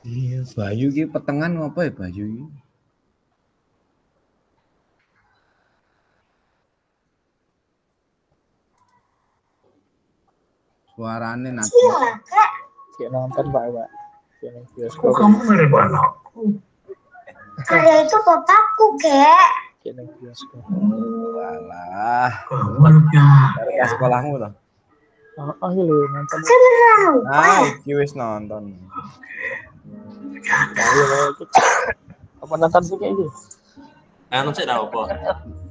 Iya, Bayu ki petengan apa ya Bayu ki? Suarane nanti. Kayak nonton Pak. Kayak bioskop. Kamu mirip anakku. Saya itu bapakku, Kek. Kayak bioskop. Walah. Kamu Dari sekolahmu toh? Oh iya lho nonton. Saya beneran lupa. Ah, iki wis nonton. Apa nonton sih kayak gitu? Anu sik dah apa?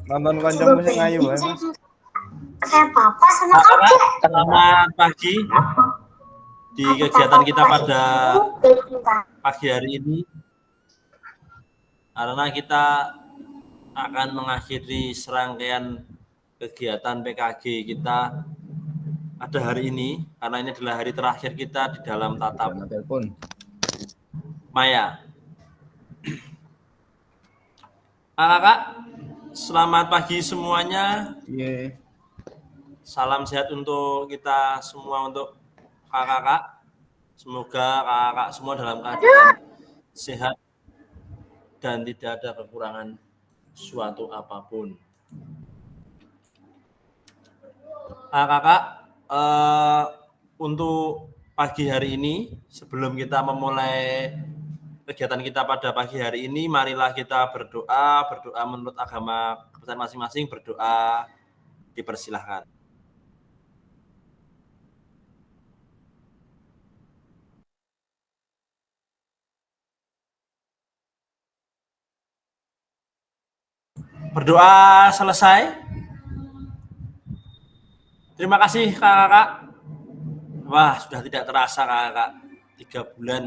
Nonton kancamu sing ayu wae, Mas. Kayak papa sama kakek. Selamat pagi di kegiatan kita pada pagi hari ini. Karena kita akan mengakhiri serangkaian kegiatan PKG kita pada hari ini, karena ini adalah hari terakhir kita di dalam tatap telepon. maya. Kakak, selamat pagi semuanya. Iya. Salam sehat untuk kita semua, untuk kakak. Semoga kakak semua dalam keadaan sehat dan tidak ada kekurangan suatu apapun. Kakak, untuk pagi hari ini, sebelum kita memulai kegiatan kita pada pagi hari ini, marilah kita berdoa menurut agama kepercayaan masing-masing, berdoa dipersilahkan. Berdoa selesai. Terima kasih kakak. Wah, sudah tidak terasa kakak. 3 bulan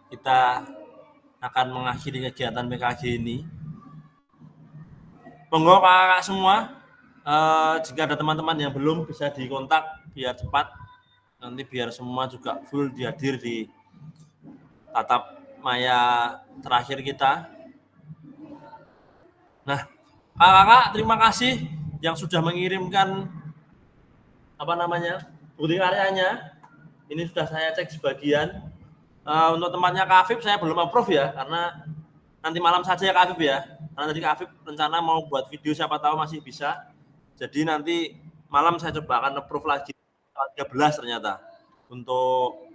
kita akan mengakhiri kegiatan PKG ini. Monggo kakak semua, jika ada teman-teman yang belum bisa dikontak biar cepat, nanti biar semua juga full dihadir di tatap maya terakhir kita. Nah, kakak terima kasih yang sudah mengirimkan bukti karyanya. Ini sudah saya cek sebagian. Untuk tempatnya Kak Afif saya belum approve ya, karena nanti malam saja ya Kak Afif ya. Karena tadi Kak Afif rencana mau buat video, siapa tahu masih bisa. Jadi nanti malam saya coba akan approve lagi 13 ternyata untuk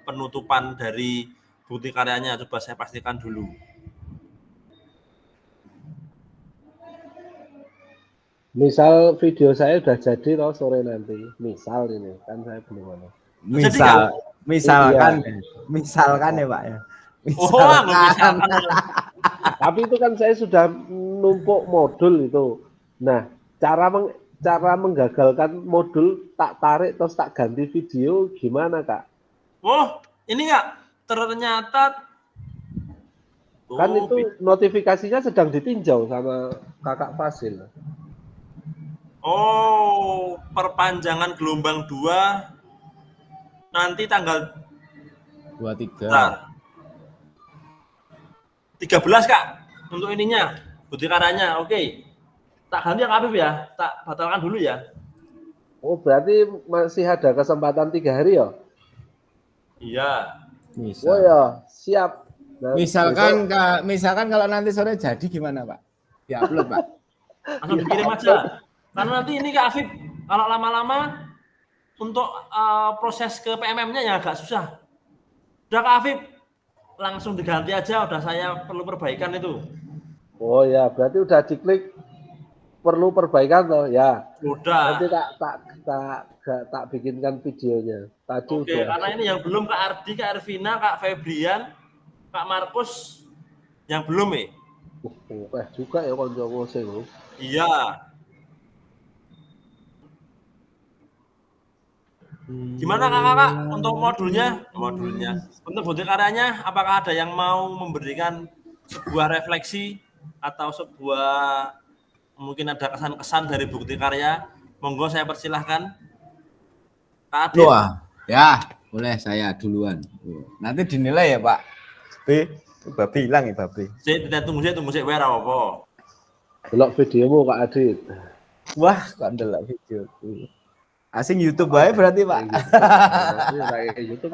penutupan dari bukti karyanya. Coba saya pastikan dulu. Misal video saya udah jadi toh sore nanti. Misal ini kan saya belum ada. Misalkan ya Pak ya. Misalkan. Tapi itu kan saya sudah numpuk modul itu. Nah, cara menggagalkan modul tak tarik terus tak ganti video gimana Kak? Oh, ini Kak, ternyata kan itu notifikasinya sedang ditinjau sama Kakak Fasil. Oh, perpanjangan gelombang 2 nanti tanggal 23. 13 Kak, untuk ininya, bukti karyanya. Oke. Tak ganti Kak Afif ya, tak batalkan dulu ya. Oh, berarti masih ada kesempatan 3 hari ya? Iya. Oh ya, siap. Nah, misalkan kalau nanti sore jadi gimana Pak? Diupload Pak? Langsung dikirim aja. Karena nanti ini Kak Afif, kalau lama-lama untuk proses ke PMM-nya yang agak susah. Udah Kak Afif, langsung diganti aja, udah saya perlu perbaikan itu. Oh ya, berarti udah diklik perlu perbaikan loh ya. Udah. Nanti tak bikinkan videonya. Tadi Oke, udah. karena ini yang belum Kak Ardi, Kak Ervina, Kak Febrian, Kak Markus yang belum Juga ya konco sing. Iya. Gimana kakak untuk modulnya? Untuk bukti karyanya, apakah ada yang mau memberikan sebuah refleksi atau sebuah mungkin ada kesan-kesan dari bukti karya? Monggo saya persilahkan. Kak Adit. Wah, ya boleh saya duluan. Nanti dinilai ya Pak. Babi hilang ya Babi. Tunggu sih, wera apa? Delok videomu Kak Adit. Wah, kok delok video. Asing YouTube bae berarti Pak. YouTube.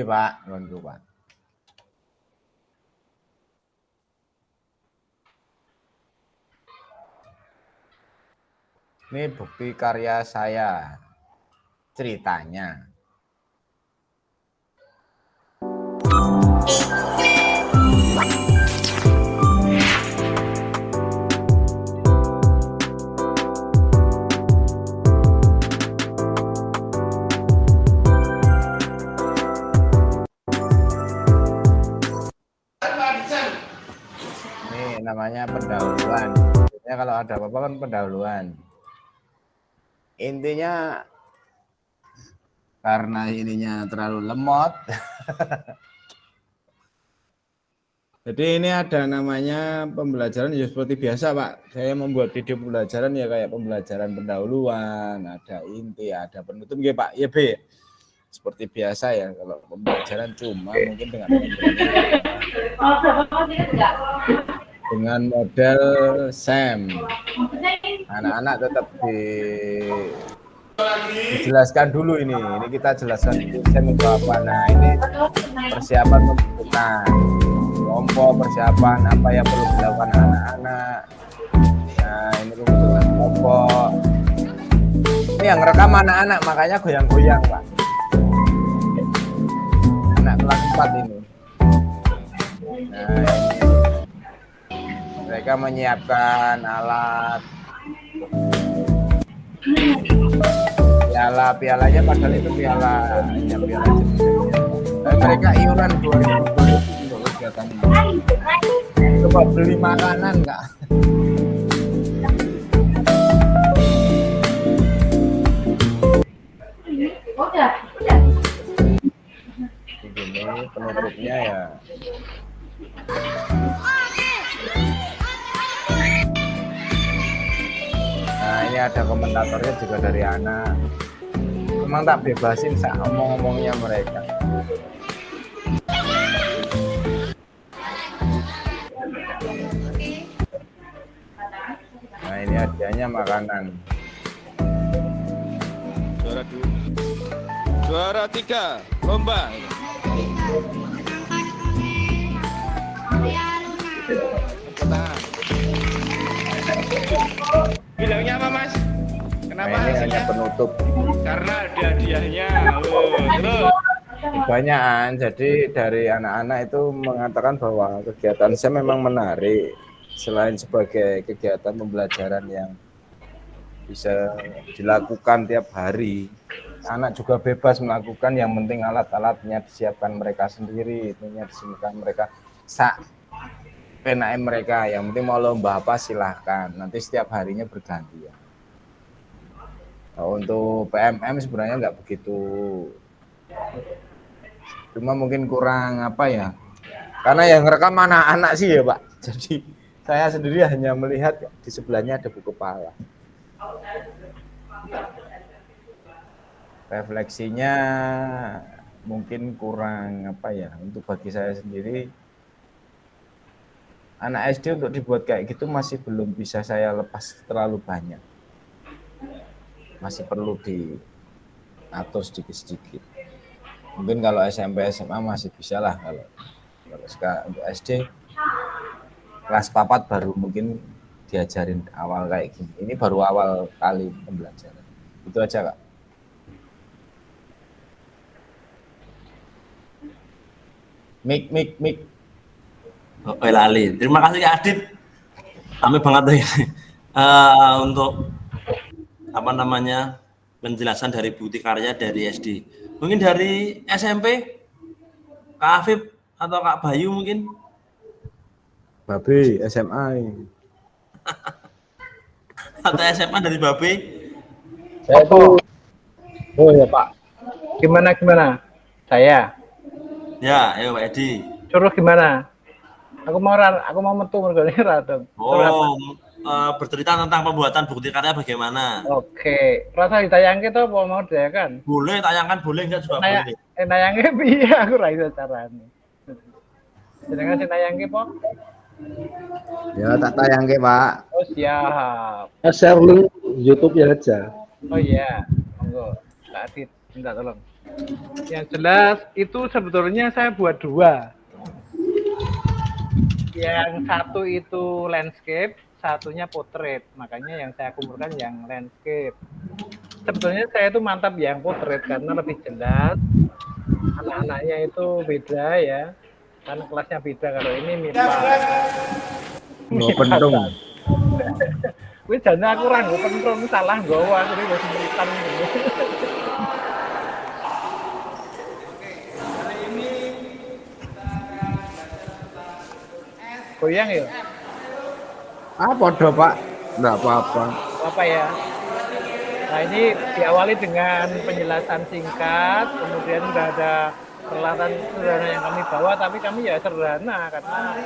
Pak, ngonku Pak. Ini bukti karya saya, ceritanya. Ini namanya pendahuluan. Biasanya kalau ada apa-apa kan pendahuluan. Intinya karena ininya terlalu lemot. Jadi ini ada namanya pembelajaran ya seperti biasa Pak. Saya membuat video pembelajaran ya kayak pembelajaran pendahuluan, ada inti, ada penutup ya Pak. Ya B. Seperti biasa ya kalau pembelajaran cuma mungkin dengan model SEM. Anak-anak tetap dijelaskan dulu ini. Ini kita jelaskan dulu SEM itu apa. Nah, ini persiapan pembentukan kelompok, persiapan apa yang perlu dilakukan anak-anak. Nah, ini pembentukan kelompok. Ini yang rekam anak-anak, makanya goyang-goyang, Pak. Anak kelas 4 ini. Nah, ini. Mereka menyiapkan alat. Pialanya padahal itu piala mereka iuran 2000 kegiatan ini. Coba beli makanan enggak? Begini penutupnya ya. Nah, ini ada komentatornya juga dari anak. Memang tak bebasin sak omong-omongnya mereka. Nah, ini hadiahnya makanan. Juara 2. Juara 3 lomba. Bilangnya apa Mas? Kenapa Nah, ini hanya penutup. Karena ada hadiahnya. Terus Kebanyakan, jadi dari anak-anak itu mengatakan bahwa kegiatan saya memang menarik. Selain sebagai kegiatan pembelajaran yang bisa dilakukan tiap hari, anak juga bebas melakukan, yang penting alat-alatnya disiapkan mereka sendiri, itunya disiapkan mereka sak PNM mereka, yang penting mau lomba apa silahkan, nanti setiap harinya berganti ya. Nah, untuk PMM sebenarnya nggak begitu, cuma mungkin kurang apa ya, karena yang rekam anak-anak sih ya Pak, jadi saya sendiri hanya melihat di sebelahnya ada buku kepala. Refleksinya mungkin kurang apa ya, untuk bagi saya sendiri anak SD untuk dibuat kayak gitu masih belum bisa saya lepas terlalu banyak, masih perlu diatur sedikit-sedikit. Mungkin kalau SMP SMA masih bisa lah, kalau sekarang untuk SD kelas 4 baru mungkin diajarin awal kayak gini. Ini baru awal kali pembelajaran. Itu aja Kak. Mik. Oh, lali. Terima kasih Kak Adit. Kami banget deh. Untuk apa namanya penjelasan dari bukti karya dari SD. Mungkin dari SMP, Kak Afif atau Kak Bayu mungkin? Babe SMA ini. Atau SMA dari Babe? Saya tuh, oh ya Pak, gimana? Saya? Ya, ayo Pak Edi. Suruh gimana? Aku mau metu mergane ra. Oh, bercerita tentang pembuatan bukti karya bagaimana. Oke, rasa ditayangke to apa mau diayakan? Boleh tayangkan, boleh enggak juga boleh. Nayangke piye aku ra iso carane. Jenengan sing nayangke po? Ya tak tayangke, Pak. Oh siap. Share link YouTube-nya aja. Oh iya, monggo. Kak Adit, minta tolong. Yang jelas itu sebetulnya saya buat 2. Yang satu itu landscape, satunya portrait. Makanya yang saya kumpulkan yang landscape. Sebetulnya saya itu mantap yang portrait karena lebih jelas. Anak-anaknya itu beda ya. Kan kelasnya beda, kalau ini MIPA. Nggo pentung. Wis jane aku ora nggo pentung, salah nggowo aku iki wis militan. Goyang ya? Ah, podo, Pak. Enggak apa-apa. Apa ya? Nah, ini diawali dengan penjelasan singkat, kemudian udah ada peralatan sederhana yang kami bawa, tapi kami ya sederhana karena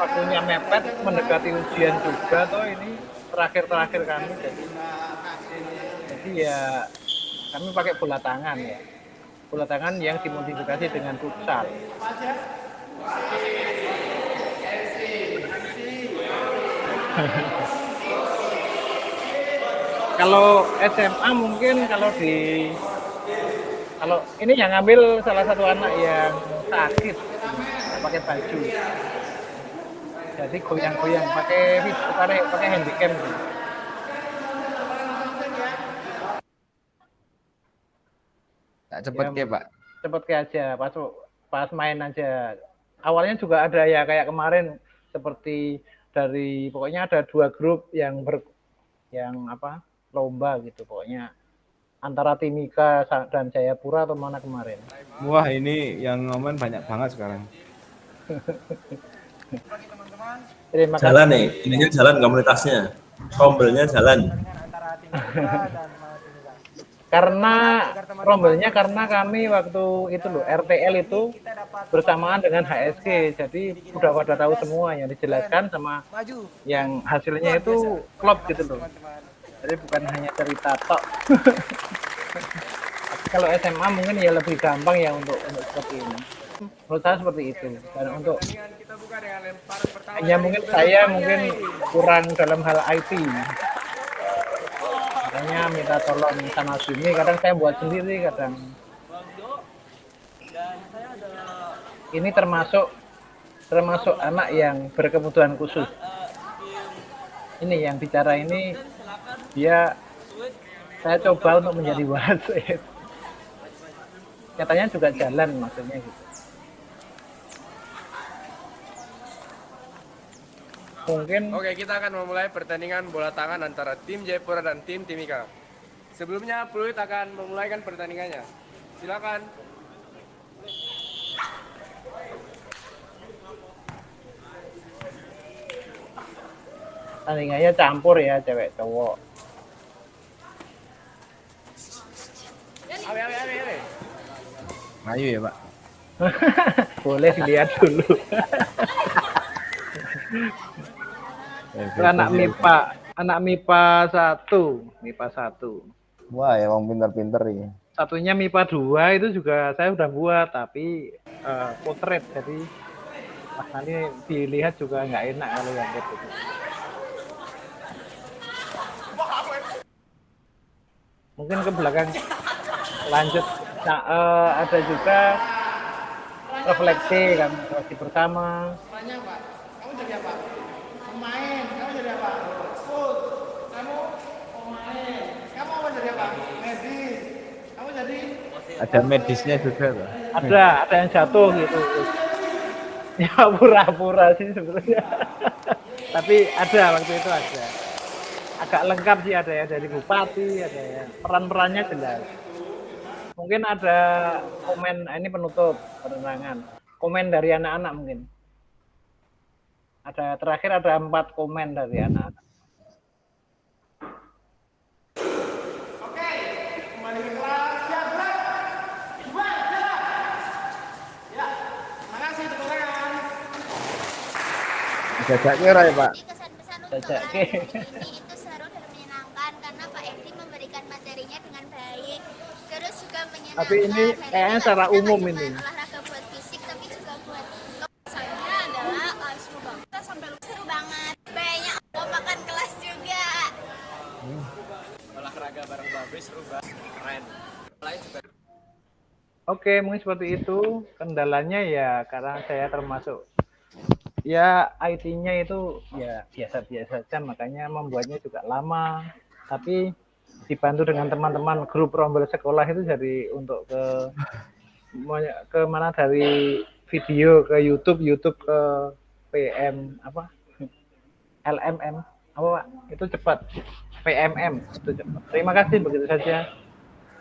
waktunya mepet, mendekati ujian juga toh ini terakhir kami, jadi ya kami pakai bola tangan ya, bola tangan yang dimodifikasi dengan futsal. Kalau SMA mungkin kalau ini yang ngambil salah satu anak yang sakit nggak pakai baju, jadi goyang-goyang pakai handycam. Tak cepet ya, Pak. Cepet ke aja, pas main aja. Awalnya juga ada ya kayak kemarin, seperti pokoknya ada 2 grup yang lomba gitu, pokoknya antara Timika dan Jayapura atau mana kemarin. Wah, ini yang ngomen banyak banget sekarang. Terima kasih. Jalan nih, ininya jalan komunitasnya. Rombelnya jalan. Karena kami waktu itu loh, RTL itu bersamaan dengan HSG, jadi udah pada tahu semua yang dijelaskan sama yang hasilnya itu klop gitu loh. Jadi bukan hanya cerita tok. Tapi kalau SMA mungkin ya lebih gampang ya untuk seperti ini. Menurut saya seperti itu. Dan untuk hanya mungkin saya kurang dalam hal IT. Makanya minta tolong sama Jimmy, kadang saya buat sendiri, kadang. Ini termasuk anak yang berkebutuhan khusus. Ini yang bicara ini saya coba untuk menjadi wasit. Nyatanya juga jalan maksudnya gitu. Mungkin Oke, kita akan memulai pertandingan bola tangan antara tim Jayapura dan tim Timika. Sebelumnya Pluit akan memulaikan pertandingannya. Silakan. tandingannya campur ya, cewek cowok. Ayo ya, Pak. Boleh dilihat dulu. Anak MIPA 1. Wah, ya wong pinter-pinter ini. Satunya MIPA 2 itu juga saya udah buat, tapi potret, jadi nanti dilihat juga nggak enak kalau yang gitu. Mungkin ke belakang lanjut. Nah, ada juga refleksi bersama. Kamu jadi apa? Pemain. Kamu jadi apa? Kamu pemain. Kamu mau jadi apa? Medis. Kamu jadi? Ada medisnya juga, Pak. Ada yang jatuh gitu. Ya pura-pura sih sebenarnya. Tapi ada waktu itu ada. Agak lengkap sih, ada ya dari bupati, ada ya. Peran-perannya jelas. Mungkin ada komen, ini penutup penerangan. Komen dari anak-anak mungkin. Terakhir ada 4 komen dari anak-anak. Oke, kembali ke kelas. Siap, gerak. 2, jalan. Ya, terima kasih tepuk tangan. Ada kira ya, Pak. Jajak Sekolah ke. ini itu seru dan menyenangkan karena Pak Edi memberikan materinya dengan baik. Terus juga menyenangkan. Tapi ini Hari kayaknya nggak secara kita nggak umum cuma ini. olahraga buat fisik tapi juga buat kesannya adalah seru banget. Kita sampai seru banget. Banyak mau makan kelas juga. Olahraga bareng Babe seru banget, keren. Lain juga. Oke, mungkin seperti itu. Kendalanya ya karena saya termasuk ya IT-nya itu ya biasa-biasa saja, makanya membuatnya juga lama. Tapi dibantu dengan teman-teman grup rombel sekolah itu jadi untuk ke mana dari video ke YouTube ke PM apa LMM apa Pak? Itu cepat. PMM itu cepat. Terima kasih, begitu saja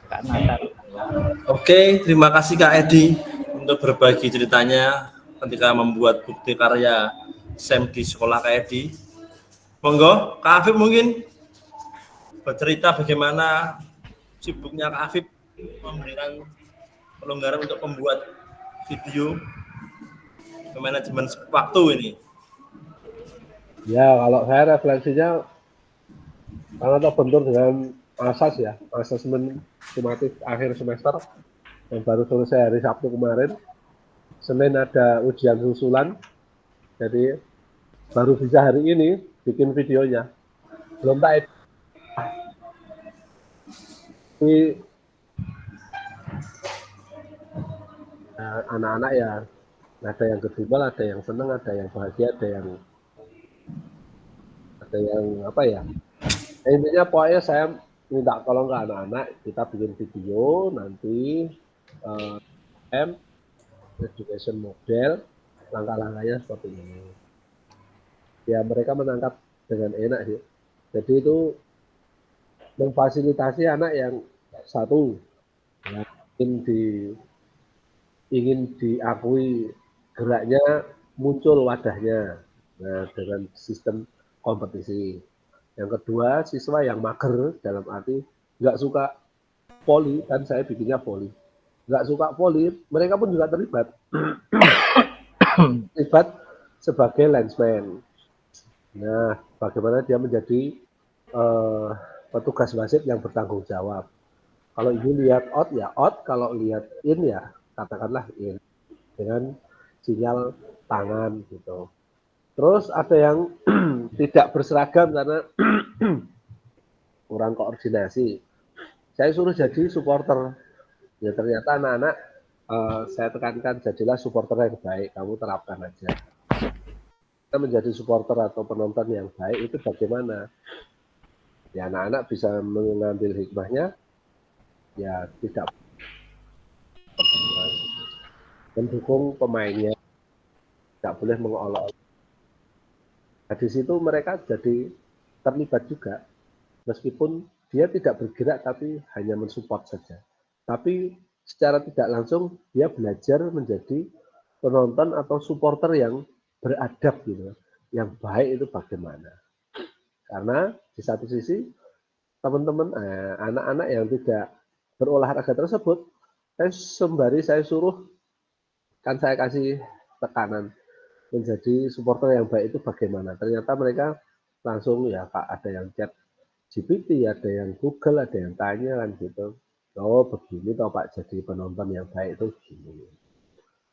Kak Natal. Oke, terima kasih Kak Edi untuk berbagi ceritanya ketika membuat bukti karya SEM di sekolah Kak Edi. Monggo, Kak Afif mungkin bercerita bagaimana sibuknya Kak Afif memberikan pelonggaran untuk membuat video manajemen waktu ini. Ya, kalau saya refleksinya karena terbentur dengan asas ya, asesmen sumatif akhir semester yang baru selesai hari Sabtu kemarin. Senin ada ujian susulan, jadi baru bisa hari ini bikin videonya. Belum tak edit. Anak-anak ya ada yang kedubal, ada yang senang, ada yang bahagia, ada yang apa ya. Intinya pokoknya saya minta tolong ke anak-anak, kita bikin video nanti education model, langkah-langkahnya seperti ini. Ya mereka menangkap dengan enak sih. Jadi itu memfasilitasi anak yang satu ya, ingin diakui geraknya, muncul wadahnya. Nah, dengan sistem kompetisi. Yang kedua, siswa yang mager dalam arti nggak suka voli, kan saya bikinnya voli. Nggak suka voli, mereka pun juga terlibat. Terlibat sebagai linesman. Nah, bagaimana dia menjadi petugas wasit yang bertanggung jawab. Kalau ini lihat out ya out, kalau lihat in ya katakanlah in dengan sinyal tangan gitu. Terus ada yang tidak berseragam karena kurang koordinasi. Saya suruh jadi supporter. Ya ternyata anak-anak saya tekankan jadilah supporter yang baik. Kamu terapkan aja. Kita menjadi supporter atau penonton yang baik itu bagaimana? Ya anak-anak bisa mengambil hikmahnya. Ya tidak mendukung pemainnya. Tidak boleh mengolok-olok. Nah, di situ mereka jadi terlibat juga, meskipun dia tidak bergerak tapi hanya mensupport saja. Tapi secara tidak langsung dia belajar menjadi penonton atau supporter yang beradab gitu, yang baik itu bagaimana. Karena di satu sisi teman-teman anak-anak yang tidak berolahraga tersebut, saya suruh kan saya kasih tekanan menjadi supporter yang baik itu bagaimana. Ternyata mereka langsung ya Pak, ada yang chat GPT, ada yang Google, ada yang tanya kan gitu. Oh begini toh Pak, jadi penonton yang baik itu gini.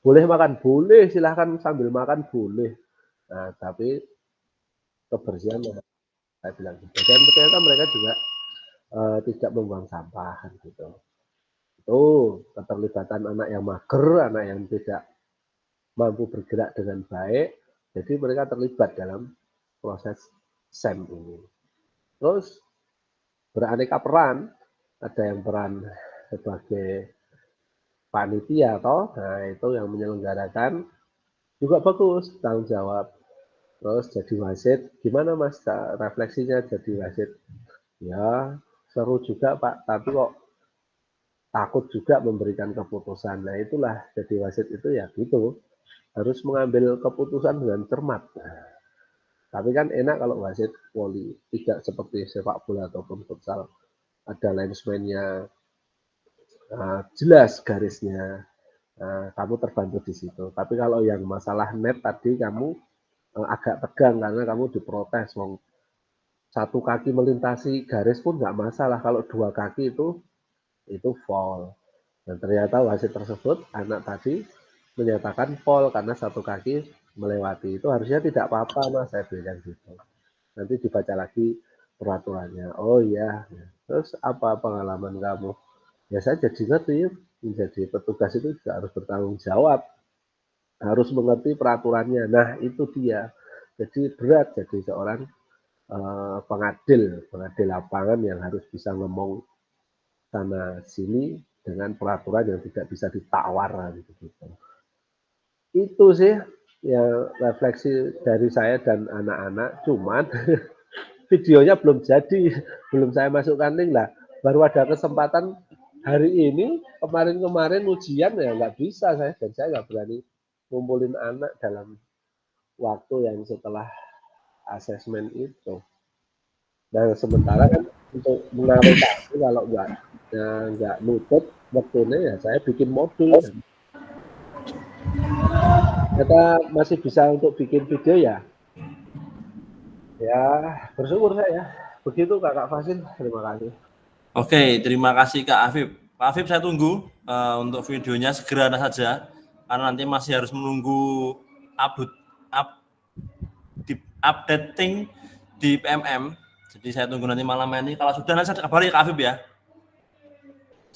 Boleh makan? Boleh, silahkan sambil makan boleh. Nah tapi kebersihan saya bilang gitu. Dan ternyata mereka juga tidak membuang sampah kan gitu. Itu keterlibatan anak yang mager, anak yang tidak mampu bergerak dengan baik, jadi mereka terlibat dalam proses SEM ini. Terus beraneka peran, ada yang peran sebagai panitia toh, nah itu yang menyelenggarakan juga bagus tanggung jawab. Terus jadi wasit, gimana Mas refleksinya jadi wasit? Ya seru juga Pak, tapi kok takut juga memberikan keputusan. Nah itulah jadi wasit itu ya gitu. Harus mengambil keputusan dengan cermat. Nah, tapi kan enak kalau wasit voli, tidak seperti sepak bola ataupun futsal. Ada linesman-nya, jelas garisnya, kamu terbantu di situ. Tapi kalau yang masalah net tadi kamu agak tegang karena kamu diprotes, satu kaki melintasi garis pun nggak masalah. Kalau dua kaki itu foul. Dan ternyata wasit tersebut anak tadi menyatakan foul karena satu kaki melewati. Itu harusnya tidak apa-apa mas, saya bilang gitu. Nanti dibaca lagi peraturannya. Oh iya. Terus apa pengalaman kamu? Ya saya jadi ngerti, menjadi petugas itu juga harus bertanggung jawab, harus mengerti peraturannya. Nah itu dia. Jadi berat jadi seorang pengadil lapangan yang harus bisa ngomong sana sini dengan peraturan yang tidak bisa ditawar gitu. Itu sih ya refleksi dari saya dan anak-anak. Cuman videonya belum jadi, belum saya masukkan link lah. Baru ada kesempatan hari ini, kemarin ujian ya nggak bisa saya, dan saya nggak berani ngumpulin anak dalam waktu yang setelah asesmen itu. Dan sementara kan untuk mengalokasi kalau nggak nutup waktunya ya saya bikin modul. Kita masih bisa untuk bikin video ya. Ya bersyukur saya. Begitu Kakak Fasil, terima kasih. Oke, terima kasih Kak Afif. Kak Afif saya tunggu untuk videonya segera saja, karena nanti masih harus menunggu updating di PMM. Jadi saya tunggu nanti malam ini. Kalau sudah nanti saya kabari Kak Afif ya.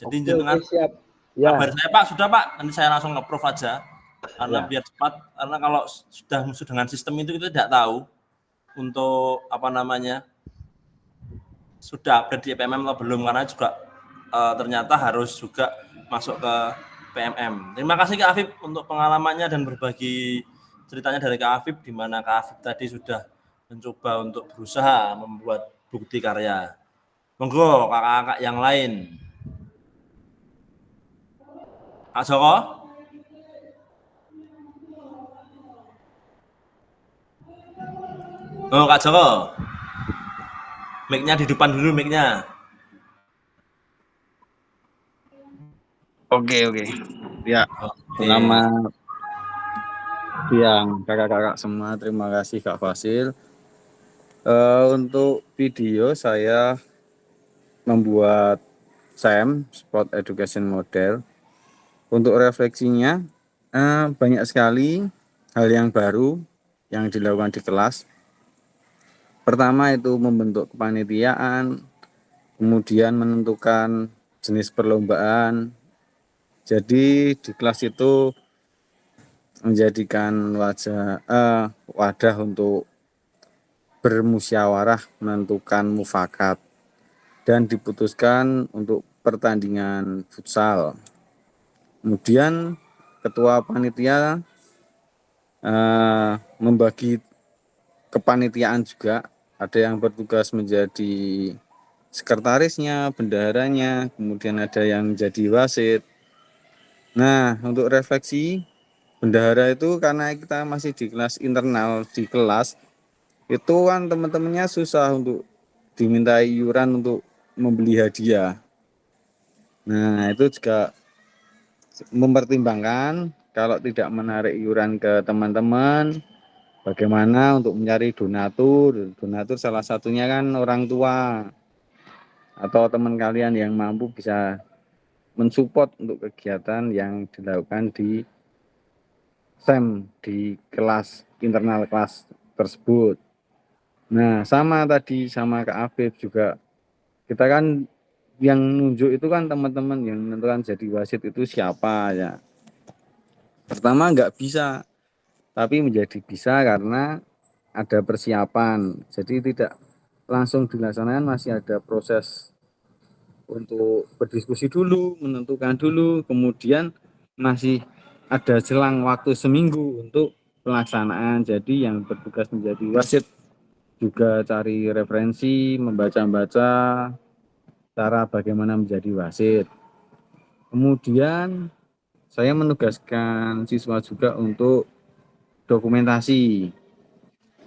Jadi Oke, siap. Ya. Kabar saya Pak, sudah Pak. Nanti saya langsung nge-approve aja. Karena biar cepat. Karena kalau sudah musuh dengan sistem itu kita tidak tahu untuk sudah update di PMM atau belum, karena juga ternyata harus juga masuk ke PMM. Terima kasih Kak Afif untuk pengalamannya dan berbagi ceritanya dari Kak Afif, di mana Kak Afif tadi sudah mencoba untuk berusaha membuat bukti karya. Monggo kakak-kakak yang lain. Kak Joko? Oh Kak Joko, mic-nya di depan dulu mic-nya. Oke. Ya, selamat siang kakak-kakak semua. Terima kasih Kak Fasil. Untuk video saya membuat SEM, Sport Education Model. Untuk refleksinya banyak sekali hal yang baru yang dilakukan di kelas. Pertama itu membentuk kepanitiaan, kemudian menentukan jenis perlombaan. Jadi di kelas itu menjadikan wadah untuk bermusyawarah menentukan mufakat dan diputuskan untuk pertandingan futsal. Kemudian ketua panitia membagi kepanitiaan juga, ada yang bertugas menjadi sekretarisnya, bendaharanya, kemudian ada yang jadi wasit. Nah, untuk refleksi bendahara itu karena kita masih di kelas internal di kelas, itu kan teman-temannya susah untuk dimintai iuran untuk membeli hadiah. Nah, itu juga mempertimbangkan kalau tidak menarik iuran ke teman-teman, bagaimana untuk mencari donatur. Donatur salah satunya kan orang tua atau teman kalian yang mampu bisa mensupport untuk kegiatan yang dilakukan di SEM di kelas internal kelas tersebut. Nah, sama tadi sama Kak Afif juga, kita kan yang nunjuk itu kan teman-teman yang menentukan jadi wasit itu siapa ya. Pertama nggak bisa, tapi menjadi bisa karena ada persiapan. Jadi tidak langsung dilaksanakan, masih ada proses untuk berdiskusi dulu, menentukan dulu, kemudian masih ada selang waktu seminggu untuk pelaksanaan. Jadi yang bertugas menjadi wasit juga cari referensi, membaca-baca cara bagaimana menjadi wasit. Kemudian saya menugaskan siswa juga untuk dokumentasi.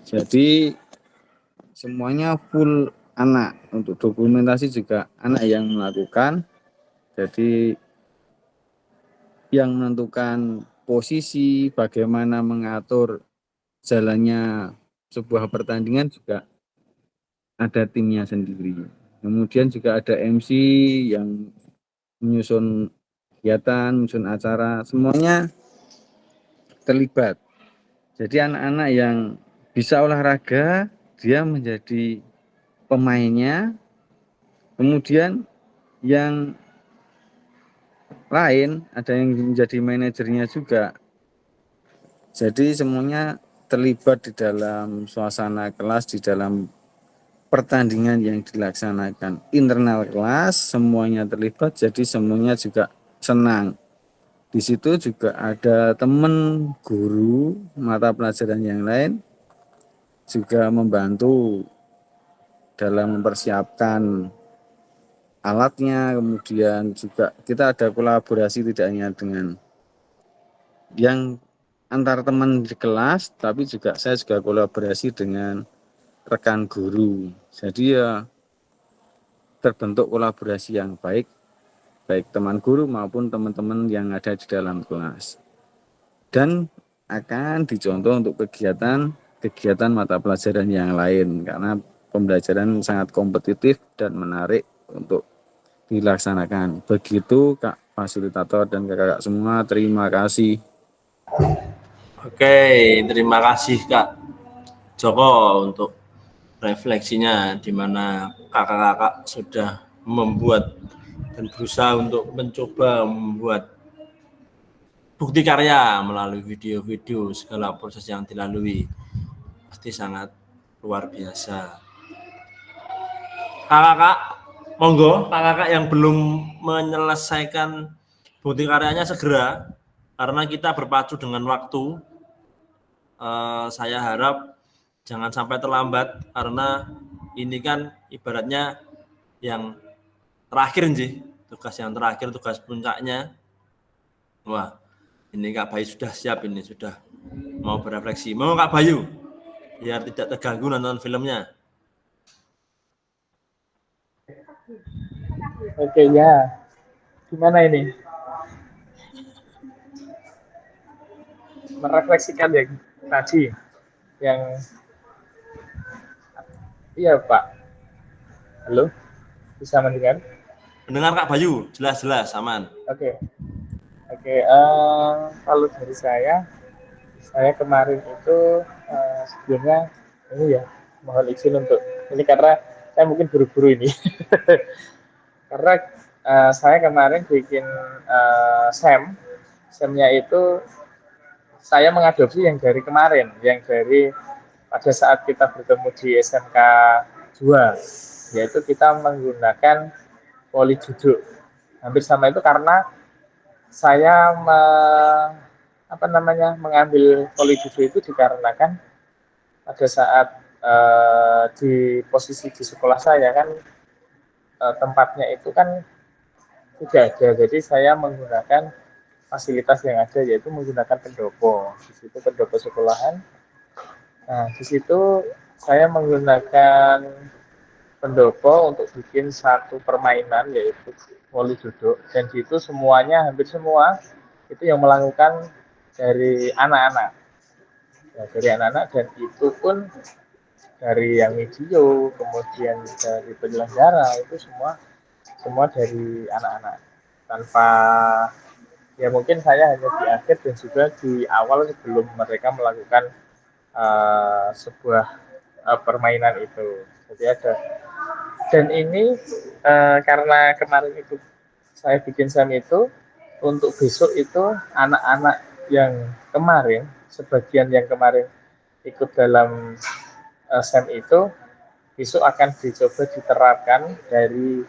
Jadi semuanya full anak. Untuk dokumentasi juga anak yang melakukan. Jadi yang menentukan posisi, bagaimana mengatur jalannya sebuah pertandingan juga ada timnya sendiri. Kemudian juga ada MC yang menyusun kegiatan, menyusun acara, semuanya terlibat. Jadi anak-anak yang bisa olahraga, dia menjadi pemainnya, kemudian yang lain ada yang menjadi manajernya juga. Jadi semuanya terlibat di dalam suasana kelas, di dalam pertandingan yang dilaksanakan internal kelas, semuanya terlibat, jadi semuanya juga senang. Di situ juga ada teman guru mata pelajaran yang lain juga membantu dalam mempersiapkan alatnya, kemudian juga kita ada kolaborasi tidak hanya dengan yang antar teman di kelas, tapi juga saya juga kolaborasi dengan rekan guru. Jadi ya terbentuk kolaborasi yang baik, baik teman guru maupun teman-teman yang ada di dalam kelas. Dan akan dicontoh untuk kegiatan mata pelajaran yang lain, karena pembelajaran sangat kompetitif dan menarik untuk dilaksanakan. Begitu Kak fasilitator dan kakak-kakak semua, terima kasih. Oke, terima kasih Kak Joko untuk refleksinya, di mana kakak-kakak sudah membuat dan berusaha untuk mencoba membuat bukti karya melalui video-video, segala proses yang dilalui pasti sangat luar biasa. Kakak, monggo kakak yang belum menyelesaikan bukti karyanya segera, karena kita berpacu dengan waktu. Saya harap jangan sampai terlambat, karena ini kan ibaratnya yang terakhir sih, tugas yang terakhir, tugas puncaknya. Wah, ini Kak Bayu sudah siap, ini sudah mau berefleksi. Mau Kak Bayu, biar tidak terganggu nonton filmnya. Oke ya, gimana ini? Merefleksikan yang tadi, yang iya Pak. Halo, bisa mendengar? Mendengar Kak Bayu, jelas-jelas, aman. Oke. Kalau dari saya kemarin itu sebelumnya ini ya, mohon izin untuk ini karena saya mungkin buru-buru ini. Karena saya kemarin bikin SEM-nya itu saya mengadopsi yang dari kemarin, yang dari pada saat kita bertemu di SMK 2, yaitu kita menggunakan poli duduk. Hampir sama itu karena saya mengambil poli duduk itu dikarenakan pada saat di posisi di sekolah saya kan tempatnya itu kan tidak ada, jadi saya menggunakan fasilitas yang ada, yaitu menggunakan pendopo. Di situ pendopo sekolahan. Nah, di situ saya menggunakan pendopo untuk bikin satu permainan, yaitu voli duduk. Dan di situ semuanya, hampir semua itu yang melakukan dari anak-anak. Ya, dari anak-anak, dan itu pun dari yang video, kemudian dari penyelenggara, itu semua dari anak-anak. Tanpa, ya mungkin saya hanya di akhir dan juga di awal sebelum mereka melakukan sebuah permainan itu. Jadi ada, dan ini karena kemarin itu saya bikin SEM itu, untuk besok itu anak-anak yang kemarin, sebagian yang kemarin ikut dalam SEM itu, besok akan dicoba diterapkan dari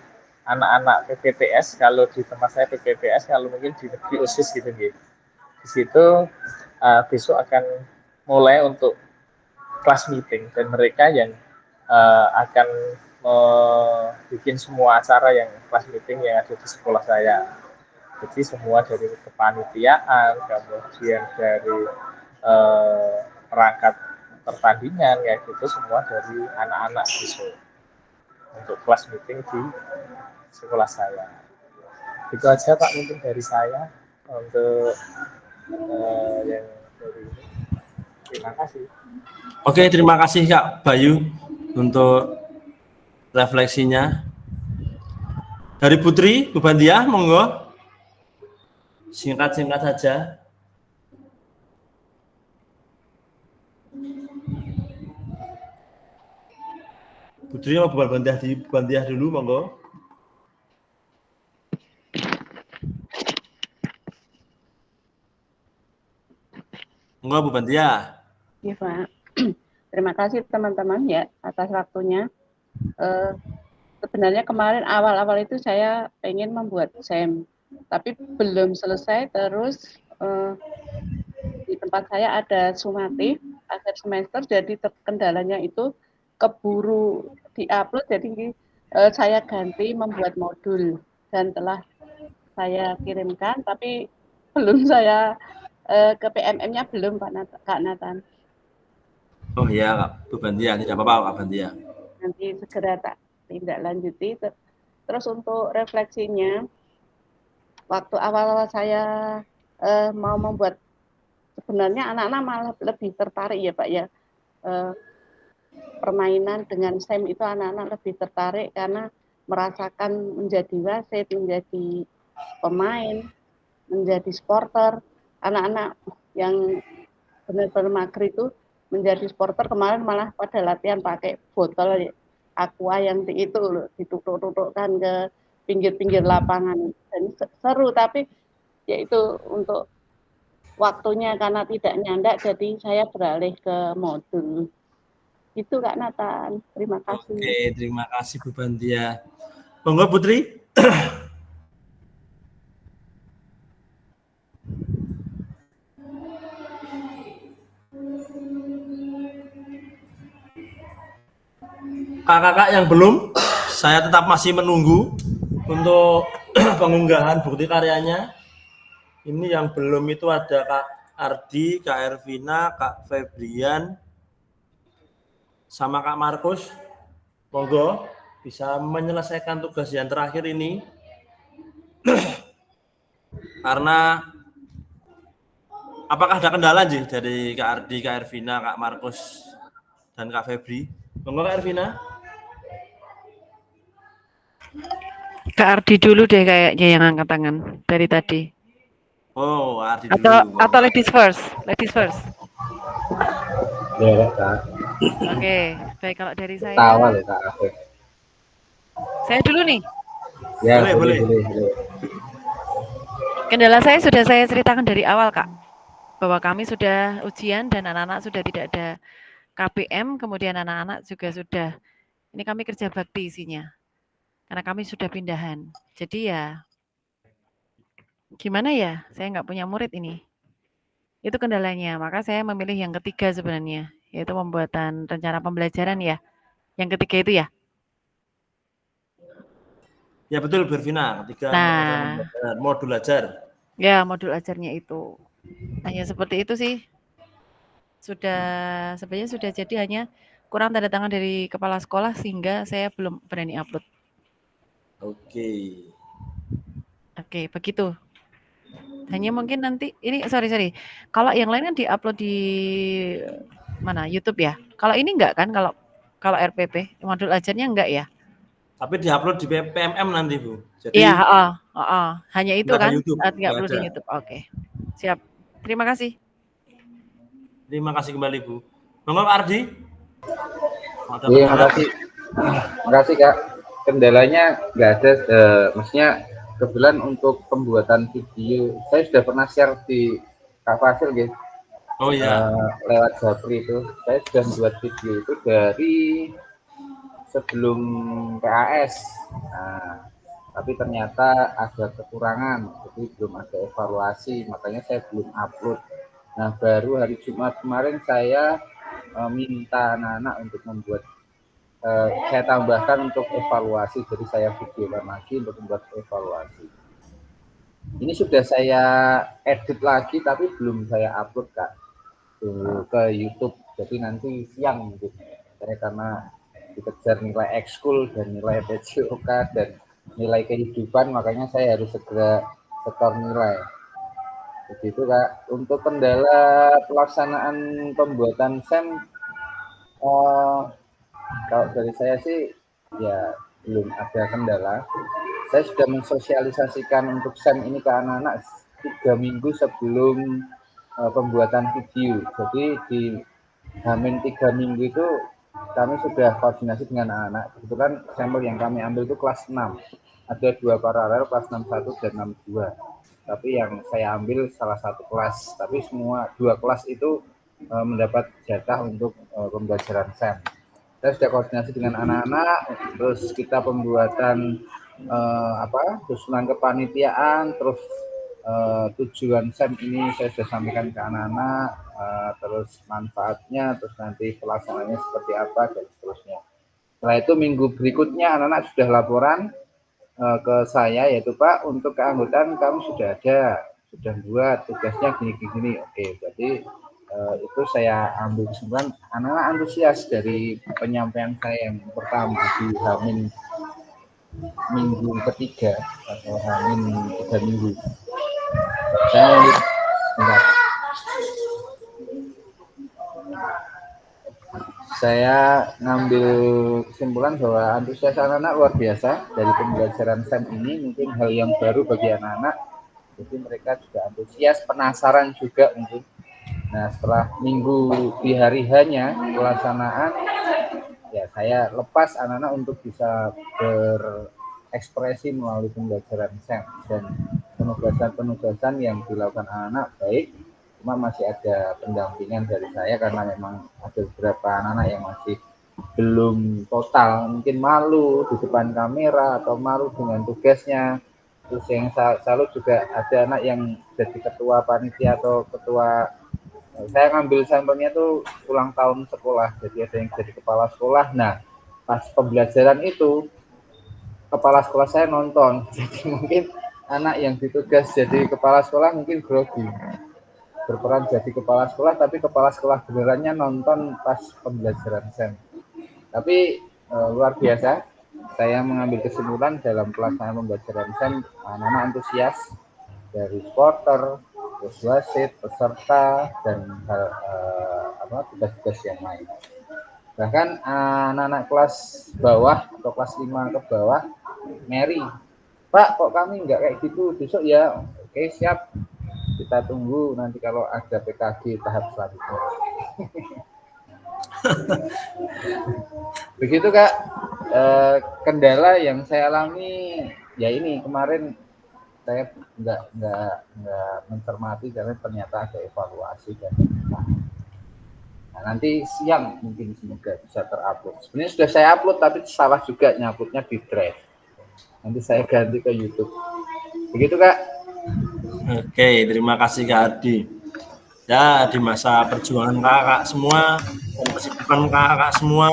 anak-anak PPTS. Kalau di tempat saya PPTS, kalau mungkin di negeri OSIS gitu. Di situ besok akan mulai untuk kelas meeting, dan mereka yang akan bikin semua acara yang kelas meeting yang ada di sekolah saya. Jadi semua dari kepanitiaan, kemudian dari perangkat pertandingan, kayak gitu, semua dari anak-anak besok untuk kelas meeting di sekolah saya. Itu aja Pak mungkin dari saya untuk yang dari ini. Terima kasih. Oke, terima kasih Kak Bayu untuk refleksinya. Dari Putri, Bu Bandiah, monggo. Singkat-singkat saja. Putri mau Bu Bandiah dulu, monggo. Monggo Bu Bandiah. Iya, Pak. Terima kasih teman-teman ya atas waktunya. Sebenarnya kemarin awal-awal itu saya pengen membuat SEM, tapi belum selesai. Terus di tempat saya ada sumatif akhir semester, jadi kendalanya itu keburu diupload, jadi saya ganti membuat modul dan telah saya kirimkan, tapi belum saya ke PMM-nya belum Kak Nathan. Oh iya, Bu Bandiah, tidak apa-apa Kak Bandiah. Nanti segera tak tindak lanjuti. Terus untuk refleksinya, waktu awal saya mau membuat, sebenarnya anak-anak malah lebih tertarik ya Pak ya, permainan dengan SEM itu anak-anak lebih tertarik karena merasakan menjadi wasit, menjadi pemain, menjadi supporter. Anak-anak yang benar-benar mager itu menjadi supporter, kemarin malah pada latihan pakai botol aqua yang itu loh, ditutuk-tutukkan ke pinggir-pinggir lapangan, dan seru. Tapi yaitu untuk waktunya karena tidak nyandak, jadi saya beralih ke modul. Itu Kak Nathan, terima kasih. Oke, terima kasih Bu Bandiah. Monggo Putri. Kakak-kakak yang belum, saya tetap masih menunggu untuk pengunggahan bukti karyanya. Ini yang belum itu ada Kak Ardi, Kak Ervina, Kak Febrian, sama Kak Markus. Monggo bisa menyelesaikan tugas yang terakhir ini. Karena apakah ada kendala sih dari Kak Ardi, Kak Ervina, Kak Markus, dan Kak Febri? Monggo Kak Ervina. Kak Ardi dulu deh kayaknya yang angkat tangan dari tadi. Oh, Ardi dulu. Atau ladies first, ladies first. Ya, Kak. Oke, baik kalau dari saya. Tawa loh Kak Afif. Saya dulu nih. Ya, boleh. Kendala saya sudah saya ceritakan dari awal Kak, bahwa kami sudah ujian dan anak-anak sudah tidak ada KPM, kemudian anak-anak juga sudah, ini kami kerja bakti isinya. Karena kami sudah pindahan. Jadi ya, gimana ya, saya nggak punya murid ini. Itu kendalanya, maka saya memilih yang ketiga sebenarnya, yaitu pembuatan rencana pembelajaran ya. Yang ketiga itu ya. Ya betul Bervina, ketiga modul ajar. Ya, modul ajarnya itu. Hanya seperti itu sih. Sebenarnya sudah jadi, hanya kurang tanda tangan dari kepala sekolah sehingga saya belum berani upload. Oke, begitu. Hanya mungkin nanti ini sorry. Kalau yang lain kan diupload di mana? YouTube ya. Kalau ini enggak kan? Kalau RPP modul ajarnya enggak ya? Tapi diupload di PMM nanti Bu. Jadi iya, hanya itu kan? Enggak perlu di YouTube. Oke. Siap. Terima kasih. Terima kasih kembali Bu. Monggo Ardi. Iya, makasih. Makasih Kak. Kendalanya nggak ada, maksudnya kebetulan untuk pembuatan video saya sudah pernah share di Kak Fasil gitu. Oh iya. Lewat Japri itu saya sudah membuat video itu dari sebelum PAS. Nah, tapi ternyata ada kekurangan, jadi belum ada evaluasi, makanya saya belum upload. Nah, baru hari Jumat kemarin saya minta anak-anak untuk membuat, saya tambahkan untuk evaluasi, jadi saya videokan lagi untuk membuat evaluasi. Ini sudah saya edit lagi, tapi belum saya upload Kak ke YouTube. Jadi nanti siang mungkin. Saya karena dikejar nilai ekskul dan nilai PJOK dan nilai kehidupan, makanya saya harus segera setor nilai. Begitu Kak. Untuk kendala pelaksanaan pembuatan SEM, kalau dari saya sih ya belum ada kendala. Saya sudah mensosialisasikan untuk SEM ini ke anak-anak 3 minggu sebelum pembuatan video. Jadi di Hamin 3 minggu itu kami sudah koordinasi dengan anak-anak. Kebetulan sampel yang kami ambil itu kelas 6. Ada 2 paralel, kelas 61 dan 62. Tapi yang saya ambil salah satu kelas. Tapi semua 2 kelas itu mendapat jatah untuk pembelajaran SEM. Saya sudah koordinasi dengan anak-anak, terus kita pembuatan susunan kepanitiaan, terus tujuan SEM ini saya sudah sampaikan ke anak-anak, terus manfaatnya, terus nanti pelaksanaannya seperti apa dan seterusnya. Setelah itu minggu berikutnya anak-anak sudah laporan ke saya, yaitu Pak, untuk keanggotaan kamu sudah ada, sudah buat tugasnya gini-gini. Oke, berarti itu saya ambil kesimpulan anak-anak antusias dari penyampaian saya yang pertama di Hamin minggu ketiga atau Hamin 3 minggu. Saya ngambil kesimpulan bahwa antusias anak-anak luar biasa dari pembelajaran SEM ini, mungkin hal yang baru bagi anak-anak, jadi mereka juga antusias, penasaran juga mungkin. Nah, setelah minggu di hari hanya pelaksanaan, ya saya lepas anak-anak untuk bisa berekspresi melalui pembelajaran SEM dan penugasan-penugasan yang dilakukan anak-anak baik, cuma masih ada pendampingan dari saya karena memang ada beberapa anak-anak yang masih belum total, mungkin malu di depan kamera atau malu dengan tugasnya. Terus yang selalu juga ada anak yang jadi ketua panitia atau ketua, saya ngambil sampelnya tuh ulang tahun sekolah, jadi ada yang jadi kepala sekolah. Nah, pas pembelajaran itu kepala sekolah saya nonton, jadi mungkin anak yang ditugas jadi kepala sekolah mungkin grogi, berperan jadi kepala sekolah, tapi kepala sekolah benerannya nonton pas pembelajaran SEM. Tapi luar biasa, saya mengambil kesimpulan dalam pelaksanaan pembelajaran SEM, anak-anak antusias dari supporter, terus wasit, peserta, dan tugas-tugas yang lain. Bahkan anak-anak kelas bawah atau kelas 5 ke bawah, Mary, Pak, kok kami nggak kayak gitu besok ya? Oke, siap. Kita tunggu nanti kalau ada PKG tahap selanjutnya. Begitu Kak, kendala yang saya alami ya ini kemarin saya nggak mencermati karena ternyata ada evaluasi dan nah, nanti siang mungkin semoga bisa terupload. Sebenarnya sudah saya upload tapi salah juga nyaputnya di drive. Nanti saya ganti ke YouTube. Begitu Kak. Oke, terima kasih Kak Ardi. Ya, di masa perjuangan kakak semua dan kesibukan kakak semua,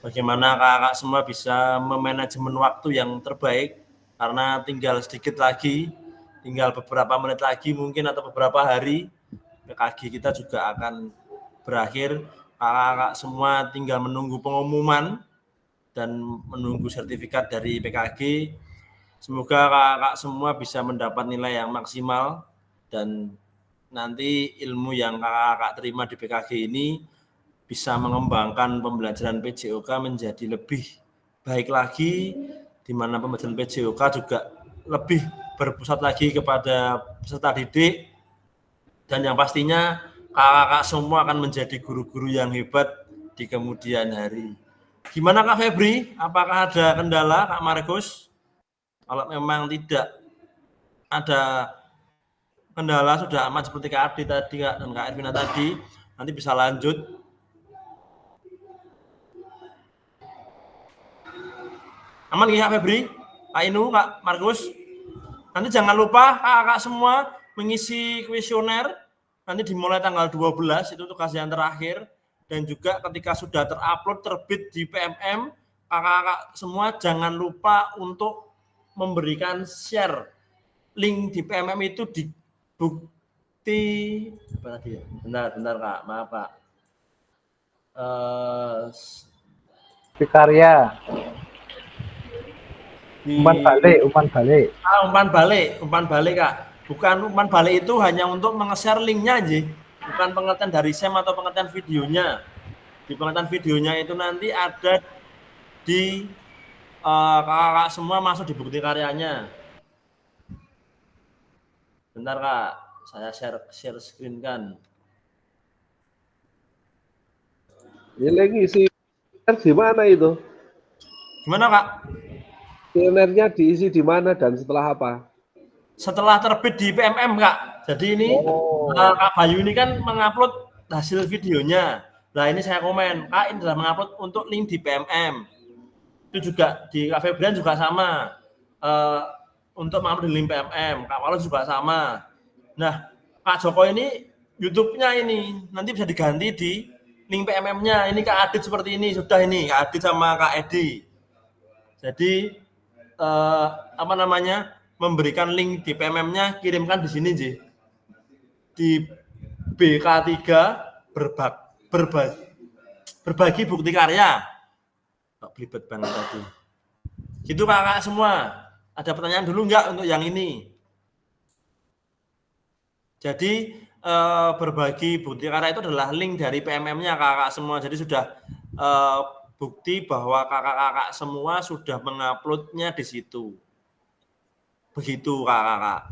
bagaimana kakak semua bisa memanajemen waktu yang terbaik, karena tinggal sedikit lagi, tinggal beberapa menit lagi mungkin atau beberapa hari, PKG kita juga akan berakhir. Kakak semua tinggal menunggu pengumuman dan menunggu sertifikat dari PKG. Semoga kakak semua bisa mendapat nilai yang maksimal dan nanti ilmu yang kakak terima di PKG ini bisa mengembangkan pembelajaran PJOK menjadi lebih baik lagi, di mana pembelajaran PJOK juga lebih berpusat lagi kepada peserta didik, dan yang pastinya kakak semua akan menjadi guru-guru yang hebat di kemudian hari. Gimana Kak Febri? Apakah ada kendala Kak Markus? Kalau memang tidak ada kendala, sudah aman seperti Kak Ardi tadi Kak, dan Kak Ervina tadi, nanti bisa lanjut. Aman ya Kak Febri, Kak Inu, Kak Markus. Nanti jangan lupa kakak semua mengisi kuesioner, nanti dimulai tanggal 12, itu tugas yang terakhir. Dan juga ketika sudah terupload, terbit di PMM, kakak-kakak semua jangan lupa untuk memberikan share link di PMM itu di bukti apa tadi ya? Bentar Kak, maaf Kak. Karya. Umpan balik. Umpan balik Kak. Bukan umpan balik itu hanya untuk menge-share linknya aja. Bukan pengertian dari SEM atau pengertian videonya. Di pengertian videonya itu nanti ada Jadi kakak-kakak semua masuk di bukti karyanya. Bentar Kak, saya share screen kan. Ini lagi isi di mana itu? Gimana Kak? Kuesionernya diisi di mana dan setelah apa? Setelah terbit di PMM Kak. Jadi ini Kak Bayu ini kan mengupload hasil videonya. Nah ini saya komen, Kak ini sudah mengupload untuk link di PMM. Itu juga di Kak Febrian juga sama. Untuk mengupload di link PMM. Kak Walau juga sama. Nah Kak Joko ini YouTube-nya ini nanti bisa diganti di link PMM-nya. Ini Kak Adit seperti ini. Sudah ini Kak Adit sama Kak Edi. Jadi apa namanya, memberikan link di PMM-nya, kirimkan di sini Ji. Di BK3 berbagi bukti karya. Kok belibet banget tadi. Gitu kakak semua. Ada pertanyaan dulu enggak untuk yang ini? Jadi berbagi bukti karya itu adalah link dari PMM-nya kakak semua. Jadi sudah bukti bahwa kakak-kakak semua sudah menguploadnya di situ. Begitu kakak-kakak.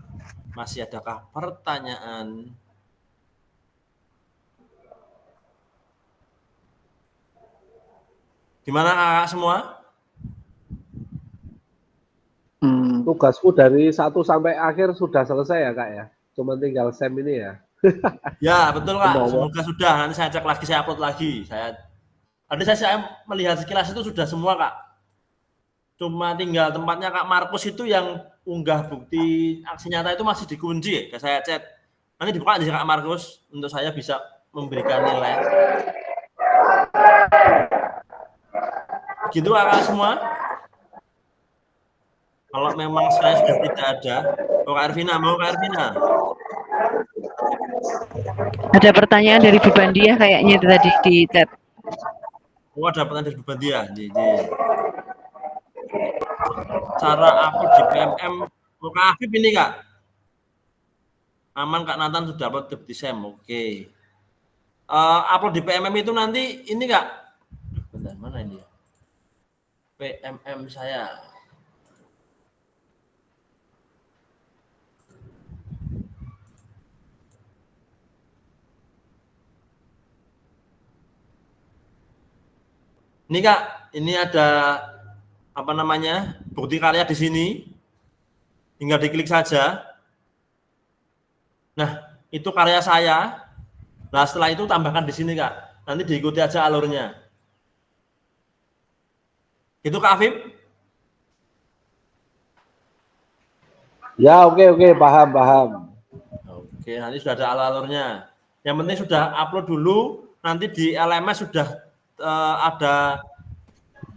Masih adakah pertanyaan? Gimana kakak semua? Tugasku dari 1 sampai akhir sudah selesai ya Kak ya? Cuma tinggal SEM ini ya? Ya betul Kak, semoga sudah. Nanti saya cek lagi, saya upload lagi. Tadi saya melihat sekilas itu sudah semua Kak. Cuma tinggal tempatnya Kak Markus itu yang unggah bukti aksi nyata itu masih dikunci ya, saya chat. Nanti dibuka aja Kak Markus untuk saya bisa memberikan nilai. Begitu kakak semua. Kalau memang saya sudah tidak ada, Kak Ervina, mau Kak Ervina? Ada pertanyaan dari Bu Bandia kayaknya itu tadi di chat. Oh, ada pertanyaan dari Bu Bandia. Cara upload di PMM, Kak Afif ini Kak? Aman Kak Nathan sudah upload di SEM, oke. Upload di PMM itu nanti ini Kak? Bentar, mana ini? PMM saya. Ini Kak, ini ada apa namanya, bukti karya di sini. Tinggal diklik saja. Nah, itu karya saya. Nah, setelah itu tambahkan di sini Kak. Nanti diikuti aja alurnya. Gitu Kak Afif? Ya, oke, paham. Oke, nanti sudah ada alurnya. Yang penting sudah upload dulu, nanti di LMS sudah ada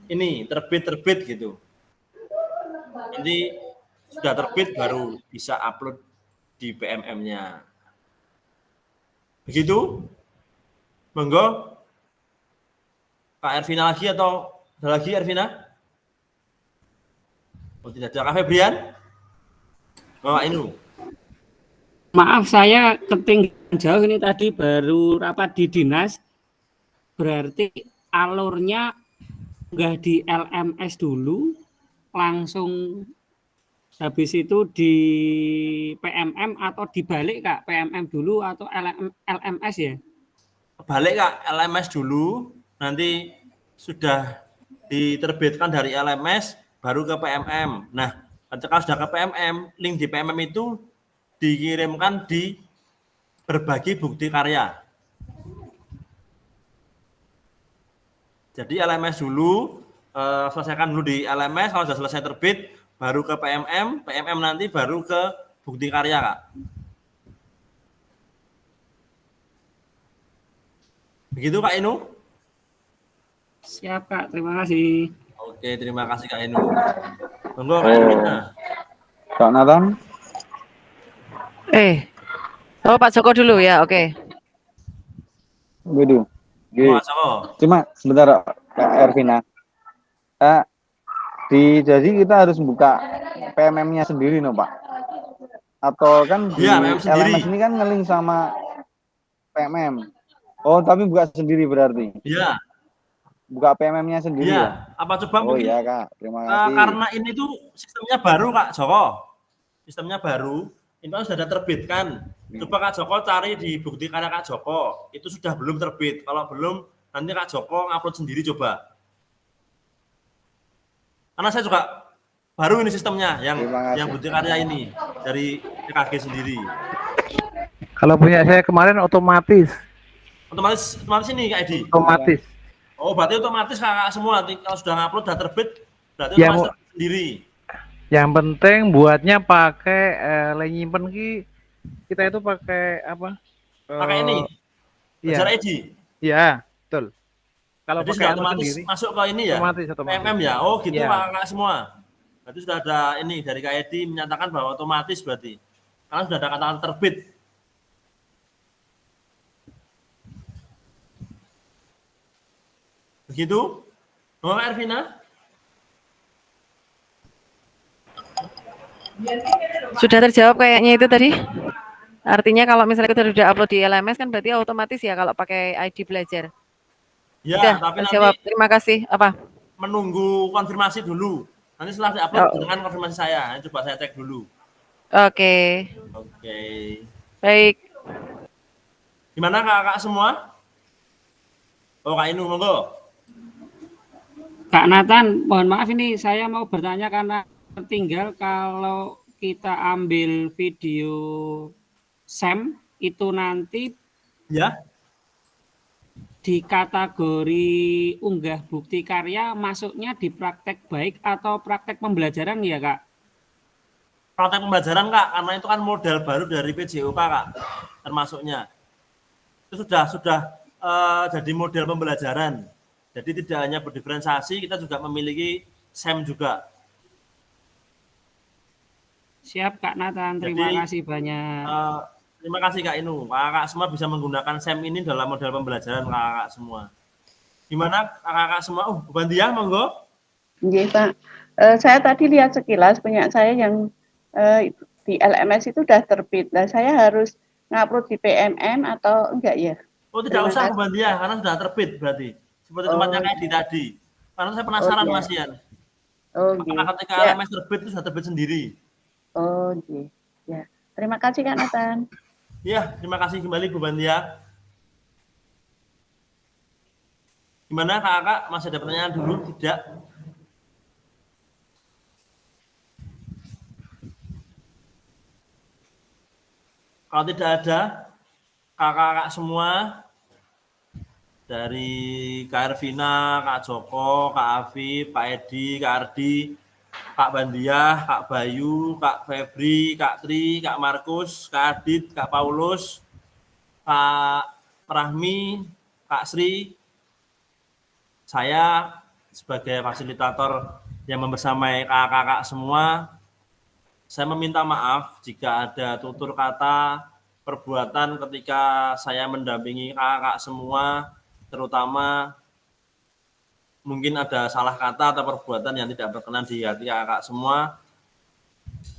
ini terbit gitu. Nanti sudah terbit baru bisa upload di PMM-nya. Begitu? Monggo. Kak Ervina lagi atau ada lagi Ervina? Oh tidak ada. Kak Febrian? Oh Inu. Maaf saya ketinggalan jauh ini tadi baru rapat di dinas. Berarti alurnya nggak di LMS dulu, langsung habis itu di PMM atau dibalik Kak? PMM dulu atau LMS ya? Balik Kak, LMS dulu, nanti sudah diterbitkan dari LMS, baru ke PMM. Nah, ketika sudah ke PMM, link di PMM itu dikirimkan di berbagi bukti karya. Jadi LMS dulu, selesaikan dulu di LMS, kalau sudah selesai terbit, baru ke PMM, PMM nanti baru ke bukti karya, Kak. Begitu Kak Inu? Siap Kak, terima kasih. Oke, terima kasih Kak Inu. Tunggu Kak Ervina. Kak Nathan? Oh Pak Joko dulu ya, oke. Waduh. Pak Joko. Cuma sebentar Kak Ervina. Jadi kita harus buka PMM-nya sendiri no Pak? Atau kan di LMS ini kan nge-link sama PMM. Oh tapi buka sendiri berarti? Iya. buka PMM-nya sendiri Iya, ya? apa coba Oh mungkin iya Kak, terima kasih. karena ini tuh sistemnya baru Kak Joko. Sistemnya baru, itu kan sudah ada terbitkan. Coba Kak Joko cari di bukti karya Kak Joko, itu sudah belum terbit. Kalau belum, nanti Kak Joko ngupload sendiri coba. Karena saya juga baru ini sistemnya yang bukti karya ini dari PKG sendiri. Kalau punya saya kemarin otomatis. Otomatis ini Kak Edi. Otomatis. Oh, berarti otomatis Kakak semua nanti kalau sudah ngupload sudah terbit, berarti Yang otomatis terbit sendiri. Yang penting buatnya pakai nyimpen kita itu pakai apa? Pakai ini. Iya. Belajar Edi. Iya, betul. Kalau Jadi pakai sudah anu otomatis sendiri, masuk ke ini ya? otomatis. PMM ya? Oh gitu Iya. Kakak semua. Berarti sudah ada ini dari Kak Edi menyatakan bahwa otomatis berarti. Karena sudah ada kata-kata terbit. Begitu? Oh, Kak Ervina? Sudah terjawab kayaknya itu tadi. Artinya kalau misalnya kita sudah upload di LMS kan berarti otomatis ya kalau pakai ID belajar. Ya, Sudah tapi terjawab. nanti Terima kasih. Apa? menunggu konfirmasi dulu. Nanti setelah diupload dengan konfirmasi saya. Coba saya cek dulu. Oke. Oke. Baik. Gimana kakak semua? Oh, Kak Inu, monggo. Kak Nathan, mohon maaf ini saya mau bertanya karena tinggal kalau kita ambil video SEM itu nanti ya di kategori unggah bukti karya masuknya di praktek baik atau praktek pembelajaran ya Kak? Praktek pembelajaran Kak, karena itu kan model baru dari PJOK Kak, termasuknya. Itu sudah jadi model pembelajaran. Jadi tidak hanya berdiferensiasi, kita juga memiliki SEM juga. Siap Kak Nathan, terima kasih banyak. Terima kasih Kak Inu. Kakak semua bisa menggunakan SEM ini dalam model pembelajaran kakak semua. Gimana kakak semua? Bu Bandiah, monggo. Iya Pak. Saya tadi lihat sekilas punya saya yang di LMS itu sudah terbit. Nah, saya harus ngupload di PMM atau enggak ya? Oh tidak usah Bu Bandiah, karena sudah terbit berarti. Seperti tempatnya kayak di tadi. Karena saya penasaran Mas Ian. Oh, karena ketika LMS terbit itu sudah terbit sendiri. Oh, ya. Terima kasih Kak Nathan. Iya, terima kasih kembali Bu Bandia. Gimana kakak? Masih ada pertanyaan dulu? Tidak? Kalau tidak ada, kakak-kakak semua dari Kak Ervina, Kak Joko, Kak Afif, Pak Edi, Kak Ardi, Kak Bandiah, Kak Bayu, Kak Febri, Kak Tri, Kak Markus, Kak Adit, Kak Paulus, Kak Rahmi, Kak Sri, saya sebagai fasilitator yang membersamai kakak-kakak semua, saya meminta maaf jika ada tutur kata, perbuatan ketika saya mendampingi kakak semua, terutama mungkin ada salah kata atau perbuatan yang tidak berkenan di hati kakak semua.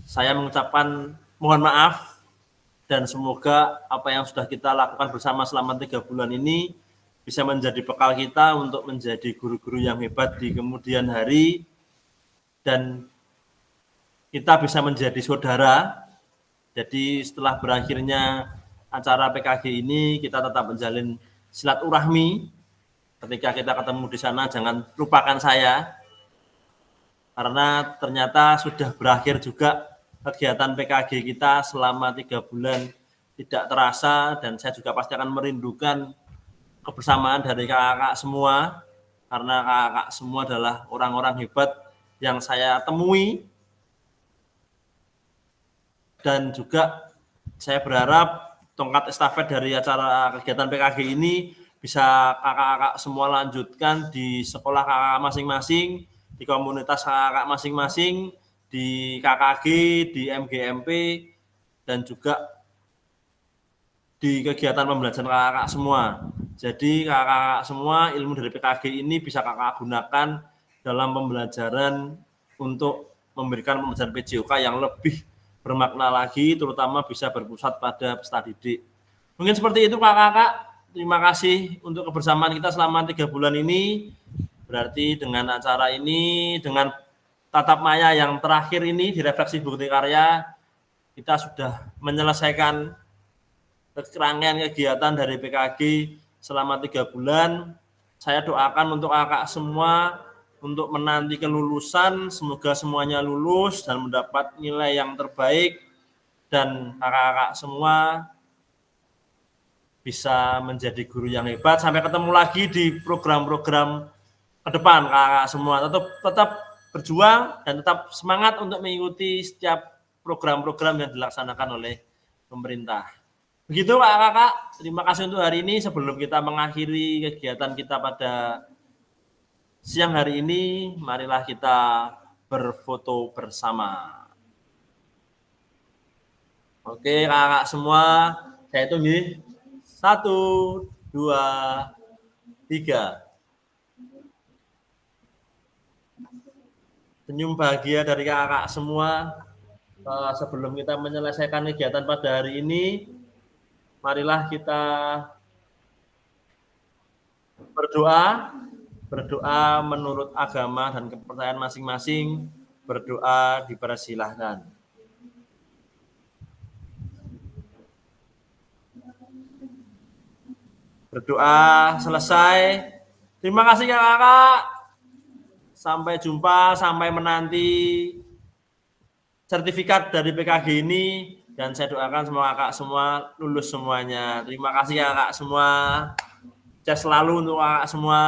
Saya mengucapkan mohon maaf dan semoga apa yang sudah kita lakukan bersama selama 3 bulan ini bisa menjadi bekal kita untuk menjadi guru-guru yang hebat di kemudian hari dan kita bisa menjadi saudara. Jadi setelah berakhirnya acara PKG ini kita tetap menjalin silaturahmi. Ketika kita ketemu di sana jangan lupakan saya, karena ternyata sudah berakhir juga kegiatan PKG kita selama 3 bulan tidak terasa, dan saya juga pasti akan merindukan kebersamaan dari kakak semua, karena kakak semua adalah orang-orang hebat yang saya temui, dan juga saya berharap tongkat estafet dari acara kegiatan PKG ini bisa kakak-kakak semua lanjutkan di sekolah kakak masing-masing, di komunitas kakak masing-masing, di KKG, di MGMP, dan juga di kegiatan pembelajaran kakak semua. Jadi kakak semua ilmu dari PKG ini bisa kakak gunakan dalam pembelajaran untuk memberikan pembelajaran PJOK yang lebih bermakna lagi, terutama bisa berpusat pada peserta didik. Mungkin seperti itu kakak-kakak. Terima kasih untuk kebersamaan kita selama 3 bulan ini. Berarti dengan acara ini, dengan tatap maya yang terakhir ini di Refleksi Bukti Karya, kita sudah menyelesaikan rangkaian kegiatan dari PKG selama 3 bulan. Saya doakan untuk kakak semua untuk menanti kelulusan, semoga semuanya lulus dan mendapat nilai yang terbaik, dan kakak-kakak semua bisa menjadi guru yang hebat. Sampai ketemu lagi di program-program ke depan, kakak semua. Tetap berjuang dan tetap semangat untuk mengikuti setiap program-program yang dilaksanakan oleh pemerintah. Begitu kakak-kakak, terima kasih untuk hari ini. Sebelum kita mengakhiri kegiatan kita pada siang hari ini, marilah kita berfoto bersama. Oke kakak semua, saya tunggu. 1, 2, 3. Senyum bahagia dari kakak semua. Sebelum kita menyelesaikan kegiatan pada hari ini, marilah kita berdoa menurut agama dan kepercayaan masing-masing. Berdoa dipersilahkan. Berdoa selesai. Terima kasih kakak. Sampai jumpa, sampai menanti sertifikat dari PKG ini, dan saya doakan semua kakak semua lulus semuanya. Terima kasih kakak semua. Sukses selalu untuk kakak semua.